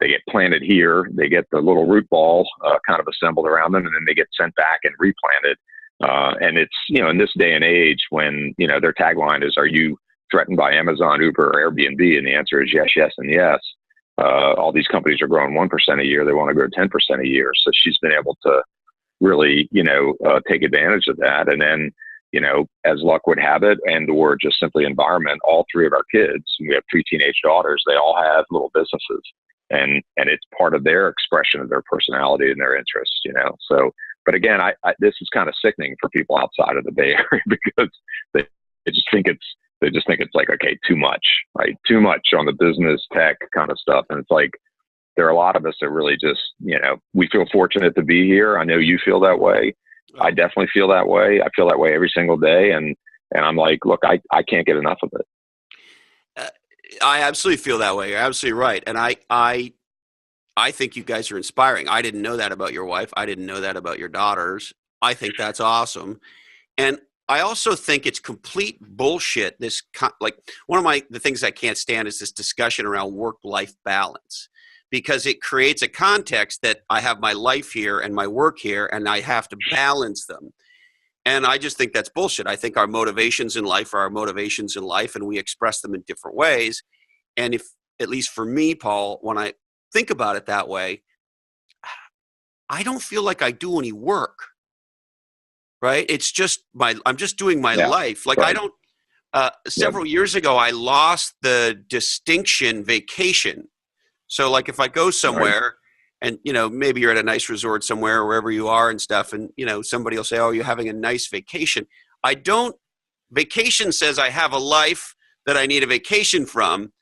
They get planted here. They get the little root ball kind of assembled around them, and then they get sent back and replanted. And it's, in this day and age when, their tagline is, are you threatened by Amazon, Uber, or Airbnb? And the answer is yes, yes, and yes. All these companies are growing 1% a year. They want to grow 10% a year. So she's been able to really, take advantage of that. And then, as luck would have it, and or just simply environment, all three of our kids, we have 3 teenage daughters, they all have little businesses. And it's part of their expression of their personality and their interests, So, but again, this is kind of sickening for people outside of the Bay Area because they just think it's like, okay, too much, right? Too much on the business tech kind of stuff. And it's like, there are a lot of us that really just, we feel fortunate to be here. I know you feel that way. I definitely feel that way. I feel that way every single day. And I'm like, look, I can't get enough of it. I absolutely feel that way. You're absolutely right. And I think you guys are inspiring. I didn't know that about your wife. I didn't know that about your daughters. I think that's awesome. And I also think it's complete bullshit. Like one of the things I can't stand is this discussion around work-life balance, because it creates a context that I have my life here and my work here, and I have to balance them. And I just think that's bullshit. I think our motivations in life are our motivations in life, and we express them in different ways. And if, at least for me, Paul, when I think about it that way, I don't feel like I do any work. Right? It's just I'm just doing my life. Like, right. I don't, several years ago, I lost the distinction vacation. So like if I go somewhere and, maybe you're at a nice resort somewhere, wherever you are and stuff, and, somebody will say, oh, you're having a nice vacation. Vacation says I have a life that I need a vacation from.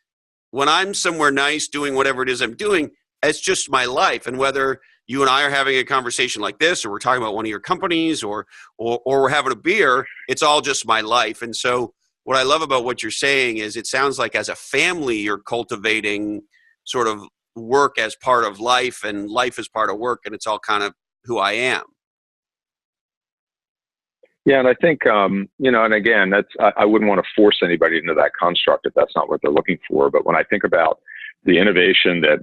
When I'm somewhere nice doing whatever it is I'm doing, it's just my life. And whether you and I are having a conversation like this, or we're talking about one of your companies, or we're having a beer, it's all just my life. And so what I love about what you're saying is it sounds like as a family, you're cultivating sort of work as part of life and life as part of work, and it's all kind of who I am. Yeah, and I think, and again, I wouldn't want to force anybody into that construct if that's not what they're looking for. But when I think about the innovation that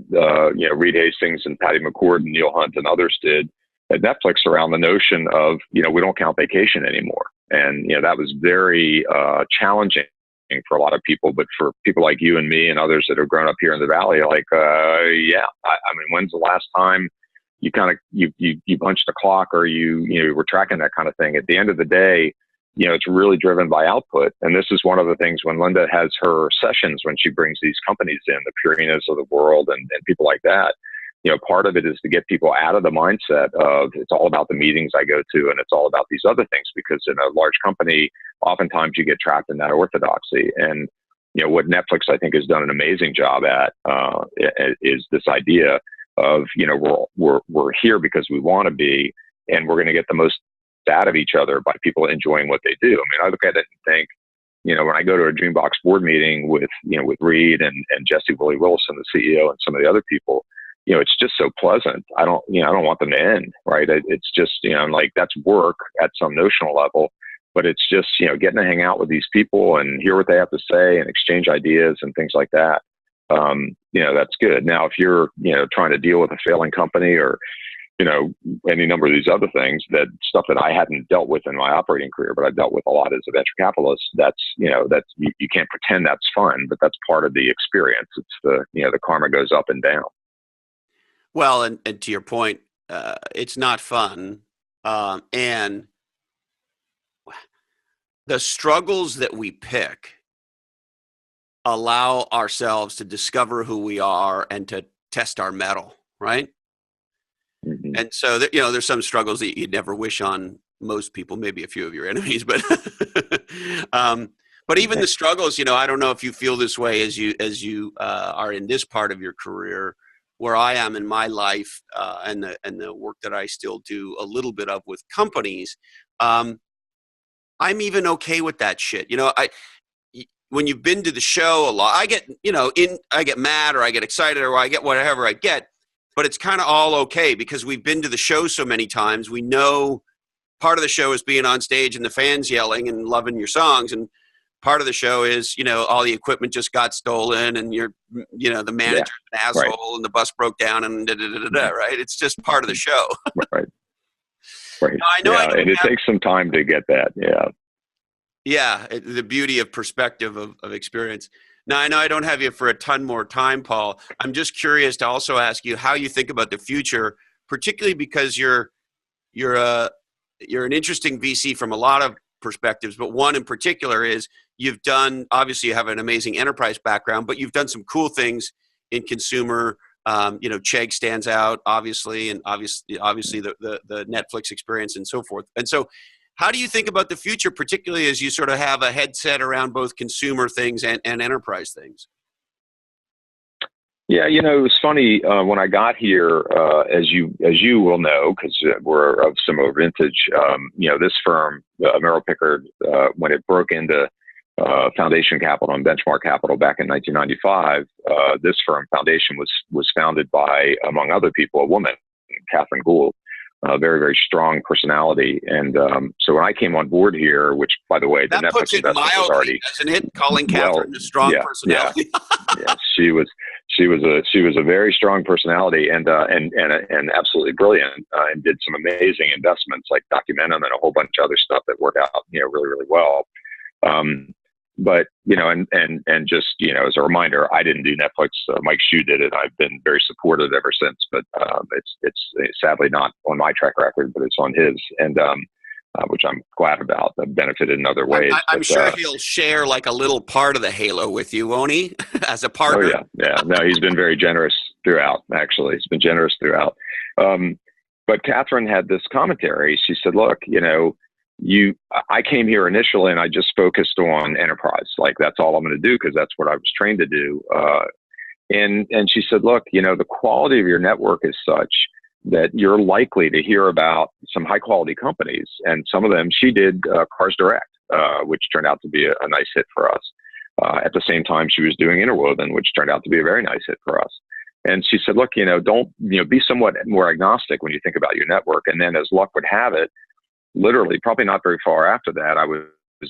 Reed Hastings and Patty McCord and Neil Hunt and others did at Netflix around the notion of, we don't count vacation anymore. And, that was very challenging for a lot of people. But for people like you and me and others that have grown up here in the Valley, like, I mean, when's the last time you kind of, you punched the clock, or you were tracking that kind of thing? At the end of the day, it's really driven by output. And this is one of the things when Linda has her sessions, when she brings these companies in, the Purinas of the world and people like that, part of it is to get people out of the mindset of it's all about the meetings I go to and it's all about these other things, because in a large company, oftentimes you get trapped in that orthodoxy. And, what Netflix, I think, has done an amazing job at is this idea of, we're here because we want to be, and we're going to get the most out of each other by people enjoying what they do. I mean, I look at it and think, when I go to a Dreambox board meeting with Reed and Jesse Willie Wilson, the CEO, and some of the other people, it's just so pleasant. I don't want them to end, right? It's just, like, that's work at some notional level, but it's just, getting to hang out with these people and hear what they have to say and exchange ideas and things like that. That's good. Now, if you're, trying to deal with a failing company or, any number of these other things, that stuff that I hadn't dealt with in my operating career, but I dealt with a lot as a venture capitalist. That's, you can't pretend that's fun, but that's part of the experience. It's the karma goes up and down. Well, and to your point, it's not fun. And the struggles that we pick allow ourselves to discover who we are and to test our mettle, right? Mm-hmm. And so, there's some struggles that you'd never wish on most people, maybe a few of your enemies, but but even the struggles, I don't know if you feel this way as you are in this part of your career, where I am in my life, and the work that I still do a little bit of with companies. I'm even okay with that shit. When you've been to the show a lot, I get mad, or I get excited, or I get whatever I get. But it's kind of all okay, because we've been to the show so many times. We know part of the show is being on stage and the fans yelling and loving your songs. And part of the show is, all the equipment just got stolen and you're, the manager's an asshole, right, and the bus broke down and da-da-da-da-da, right? It's just part of the show. Right. Right. I know. Yeah, and it takes some time to get that. Yeah. Yeah. The beauty of perspective of experience. Now, I know I don't have you for a ton more time, Paul. I'm just curious to also ask you how you think about the future, particularly because you're an interesting VC from a lot of perspectives, but one in particular is obviously you have an amazing enterprise background, but you've done some cool things in consumer. Chegg stands out, obviously, and obviously the Netflix experience and so forth. And so, how do you think about the future, particularly as you sort of have a headset around both consumer things and enterprise things? Yeah, it was funny when I got here, as you will know, because we're of similar vintage. This firm, Merrill Pickard, when it broke into Foundation Capital and Benchmark Capital back in 1995, this firm, Foundation, was founded by, among other people, a woman, Catherine Gould, very, very strong personality. And so when I came on board here, which, by the way, the that Netflix puts it investment was mildly, already, doesn't it? Calling well, Catherine a strong yeah, personality. yeah, she was a very strong personality, and absolutely brilliant, and did some amazing investments like Documentum and a whole bunch of other stuff that worked out, really, really well. But, and just, as a reminder, I didn't do Netflix. Mike Hsu did it. I've been very supportive ever since, but it's sadly not on my track record, but it's on his, and which I'm glad about. I've benefited in other ways. I'm sure he'll share like a little part of the halo with you, won't he? As a partner? Oh, yeah. No, he's been very generous throughout, actually. He's been generous throughout. But Catherine had this commentary. She said, look, I came here initially and I just focused on enterprise. Like, that's all I'm going to do because that's what I was trained to do. And she said, look, the quality of your network is such that you're likely to hear about some high quality companies. And some of them, she did Cars Direct, which turned out to be a nice hit for us. At the same time, she was doing Interwoven, which turned out to be a very nice hit for us. And she said, look, don't, be somewhat more agnostic when you think about your network. And then as luck would have it, literally, probably not very far after that, I was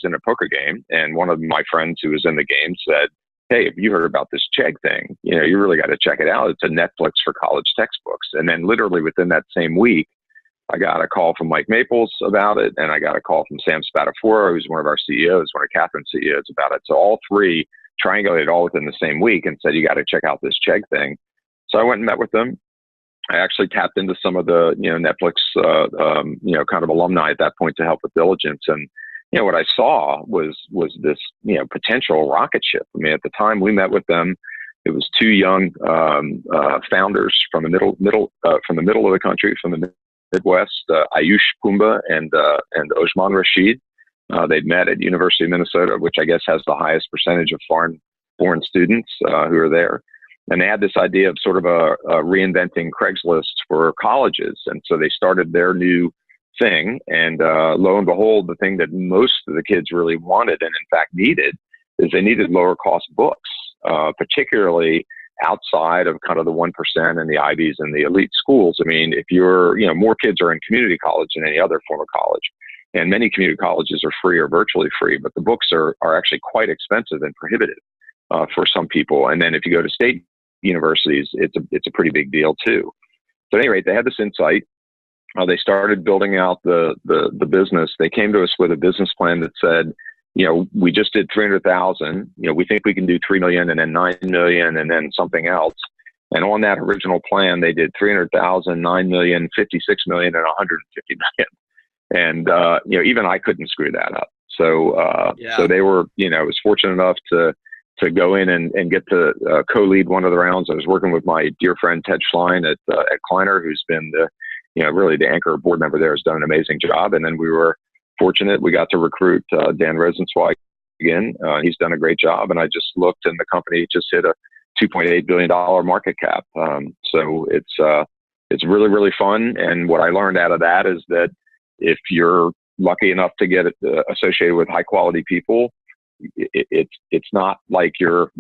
in a poker game, and one of my friends who was in the game said, hey, have you heard about this Chegg thing? You really got to check it out. It's a Netflix for college textbooks. And then literally within that same week, I got a call from Mike Maples about it, and I got a call from Sam Spatafora, who's one of our CEOs, one of Catherine's CEOs, about it. So all three triangulated all within the same week and said, you got to check out this Chegg thing. So I went and met with them. I actually tapped into some of the, Netflix, kind of alumni at that point to help with diligence. And, what I saw was this, potential rocket ship. I mean, at the time we met with them, it was two young founders from the middle of the country, from the Midwest, Ayush Pumba and Ojman Rashid. They'd met at University of Minnesota, which I guess has the highest percentage of foreign-born students who are there. And they had this idea of sort of a reinventing Craigslist for colleges. And so they started their new thing. And lo and behold, the thing that most of the kids really wanted and in fact needed is they needed lower cost books, particularly outside of kind of the 1% and the Ivies and the elite schools. I mean, if you're, more kids are in community college than any other form of college. And many community colleges are free or virtually free, but the books are actually quite expensive and prohibitive for some people. And then if you go to state universities, it's a pretty big deal too. So at any rate, they had this insight. They started building out the business. They came to us with a business plan that said, we just did 300,000. We think we can do 3 million and then 9 million and then something else. And on that original plan, they did 300,000, 9 million, 56 million, and 150 million. And even I couldn't screw that up. So so they were, I was fortunate enough to go in and get to co-lead one of the rounds. I was working with my dear friend Ted Schlein at Kleiner, who's been really the anchor board member there, has done an amazing job. And then we were fortunate. We got to recruit Dan Rosenzweig again. He's done a great job. And I just looked, and the company just hit a $2.8 billion market cap. So it's really, really fun. And what I learned out of that is that if you're lucky enough to get associated with high quality people, it's not like you're,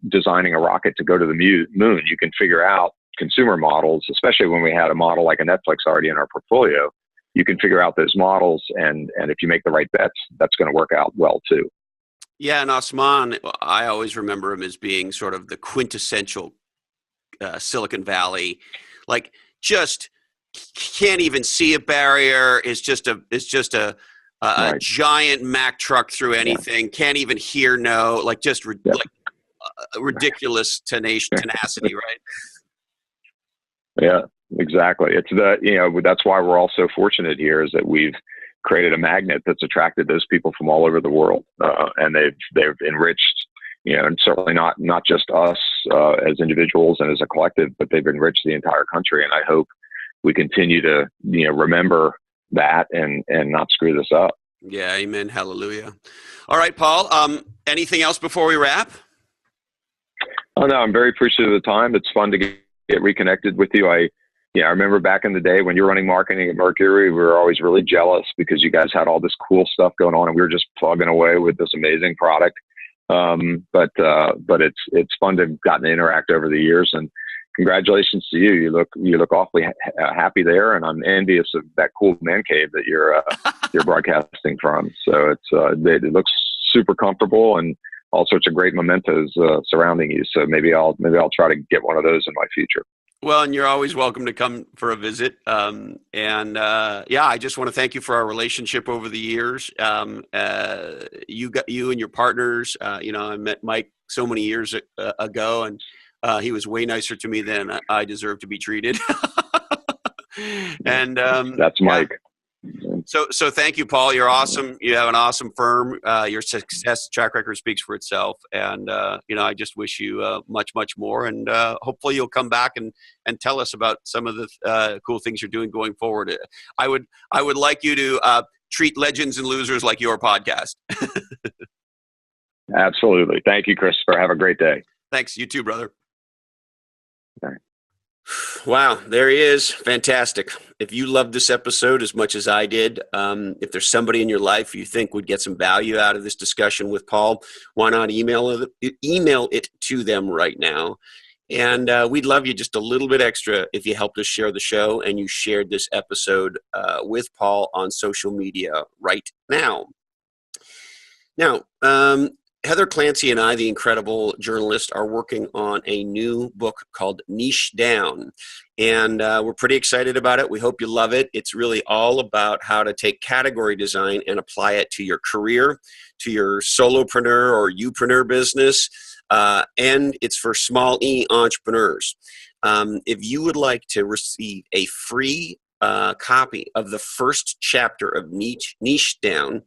designing a rocket to go to the moon. You can figure out consumer models, especially when we had a model like a Netflix already in our portfolio. You can figure out those models, and if you make the right bets, that's going to work out well too. Yeah, and Osman, I always remember him as being sort of the quintessential Silicon Valley, like just can't even see a barrier. Is just a Right. giant Mack truck through anything. Can't even hear no. Like just like ridiculous tenacity, right? Yeah, exactly. It's that's why we're all so fortunate here, is that we've created a magnet that's attracted those people from all over the world, and they've enriched, and certainly not just us as individuals and as a collective, but they've enriched the entire country. And I hope we continue to remember that and not screw this up. Yeah, amen, hallelujah. All right, Paul. Anything else before we wrap? Oh no, I'm very appreciative of the time. It's fun to get reconnected with you. I remember back in the day when you were running marketing at Mercury, we were always really jealous because you guys had all this cool stuff going on, and we were just plugging away with this amazing product. But it's fun to have gotten to interact over the years. And congratulations to you. You look awfully happy there, and I'm envious of that cool man cave that you're broadcasting from. So it looks super comfortable and all sorts of great mementos surrounding you. So maybe I'll try to get one of those in my future. Well, and you're always welcome to come for a visit. I just want to thank you for our relationship over the years. You and your partners. I met Mike so many years ago, and he was way nicer to me than I deserve to be treated. And that's Mike. Yeah. So thank you, Paul. You're awesome. You have an awesome firm. Your success track record speaks for itself. And, I just wish you much, much more. And hopefully you'll come back and tell us about some of the cool things you're doing going forward. I would like you to treat Legends and Losers like your podcast. Absolutely. Thank you, Christopher. Have a great day. Thanks. You too, brother. Bye. Wow, there he is. Fantastic. If you loved this episode as much as I did, if there's somebody in your life you think would get some value out of this discussion with Paul, why not email it to them right now? And we'd love you just a little bit extra if you helped us share the show and you shared this episode with Paul on social media right now. Now, Heather Clancy and I, the incredible journalist, are working on a new book called Niche Down, and we're pretty excited about it. We hope you love it. It's really all about how to take category design and apply it to your career, to your solopreneur or youpreneur business, and it's for small E entrepreneurs. If you would like to receive a free copy of the first chapter of Niche Down,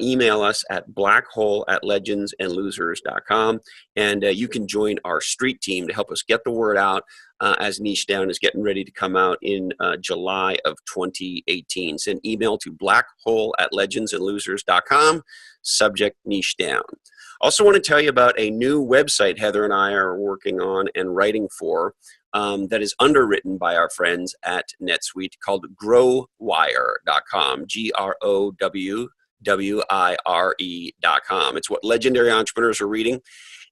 email us at blackhole@legendsandlosers.com, and you can join our street team to help us get the word out as Niche Down is getting ready to come out in July of 2018. Send email to blackhole@legendsandlosers.com, subject Niche Down. Also want to tell you about a new website Heather and I are working on and writing for, that is underwritten by our friends at NetSuite, called growwire.com, growwire.com. It's what legendary entrepreneurs are reading.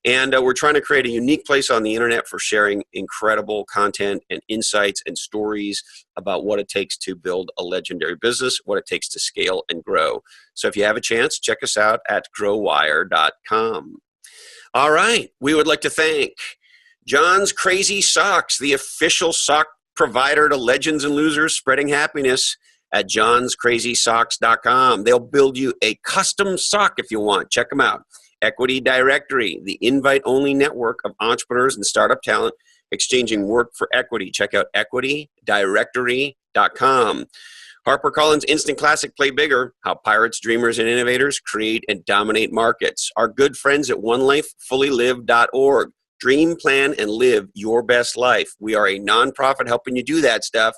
And we're trying to create a unique place on the internet for sharing incredible content and insights and stories about what it takes to build a legendary business, what it takes to scale and grow. So if you have a chance, check us out at growwire.com. All right. We would like to thank John's Crazy Socks, the official sock provider to Legends and Losers, spreading happiness at johnscrazysocks.com. They'll build you a custom sock if you want. Check them out. Equity Directory, the invite-only network of entrepreneurs and startup talent exchanging work for equity. Check out equitydirectory.com. HarperCollins Instant Classic Play Bigger, How Pirates, Dreamers, and Innovators Create and Dominate Markets. Our good friends at onelifefullylive.org. Dream, plan, and live your best life. We are a nonprofit helping you do that stuff,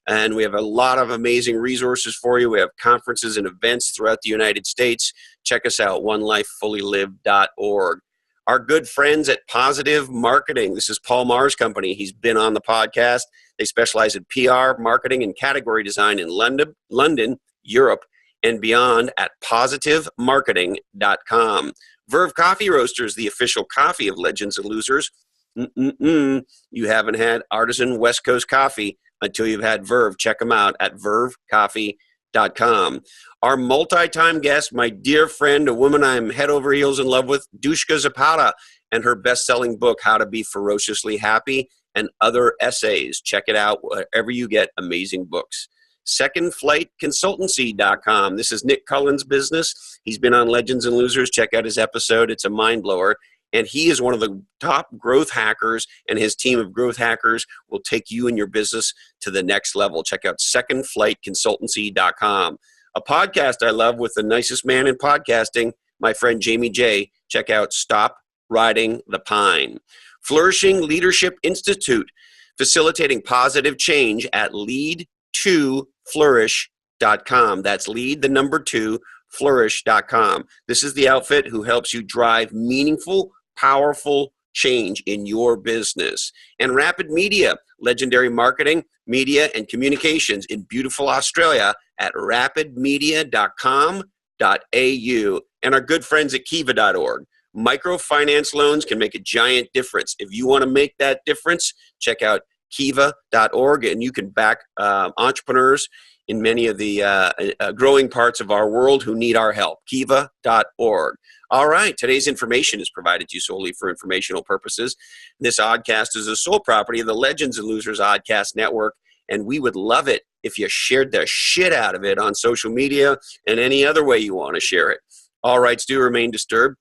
and we have a lot of amazing resources for you. We have conferences and events throughout the United States. Check us out, onelifefullylive.org. Our good friends at Positive Marketing. This is Paul Maher's company. He's been on the podcast. They specialize in PR, marketing, and category design in London, Europe, and beyond at positivemarketing.com. Verve Coffee Roasters, the official coffee of Legends and Losers. You haven't had artisan West Coast coffee until you've had Verve. Check them out at vervecoffee.com. Our multi-time guest, my dear friend, a woman I'm head over heels in love with, Dushka Zapata, and her best-selling book, How to Be Ferociously Happy, and other essays. Check it out wherever you get amazing books. SecondFlightConsultancy.com. This is Nick Cullen's business. He's been on Legends and Losers. Check out his episode. It's a mind blower. And he is one of the top growth hackers, and his team of growth hackers will take you and your business to the next level. Check out SecondFlightConsultancy.com. A podcast I love with the nicest man in podcasting, my friend Jamie J. Check out Stop Riding the Pine. Flourishing Leadership Institute, facilitating positive change at lead2flourish.com. That's lead, the number 2, flourish.com. This is the outfit who helps you drive meaningful, powerful change in your business. And Rapid Media, legendary marketing, media, and communications in beautiful Australia at rapidmedia.com.au. And our good friends at kiva.org. Microfinance loans can make a giant difference. If you want to make that difference, check out kiva.org, and you can back entrepreneurs in many of the growing parts of our world who need our help. Kiva.org. All right, today's information is provided to you solely for informational purposes. This oddcast is the sole property of the Legends and Losers Oddcast Network, and we would love it if you shared the shit out of it on social media and any other way you want to share it. All rights do remain disturbed.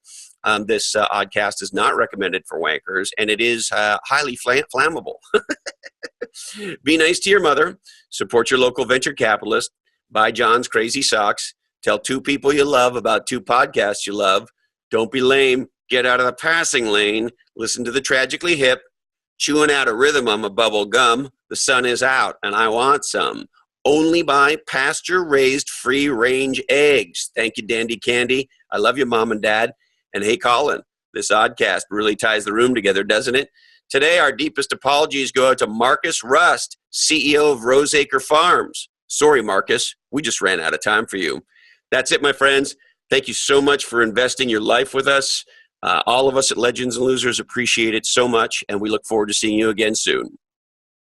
This oddcast is not recommended for wankers, and it is highly flammable. Be nice to your mother. Support your local venture capitalist. Buy John's Crazy Socks. Tell 2 people you love about 2 podcasts you love. Don't be lame. Get out of the passing lane. Listen to the Tragically Hip. Chewing out a rhythm on my bubble gum. The sun is out, and I want some. Only buy pasture-raised free-range eggs. Thank you, Dandy Candy. I love you, Mom and Dad. And hey, Colin, this oddcast really ties the room together, doesn't it? Today, our deepest apologies go out to Marcus Rust, CEO of Roseacre Farms. Sorry, Marcus, we just ran out of time for you. That's it, my friends. Thank you so much for investing your life with us. All of us at Legends and Losers appreciate it so much, and we look forward to seeing you again soon.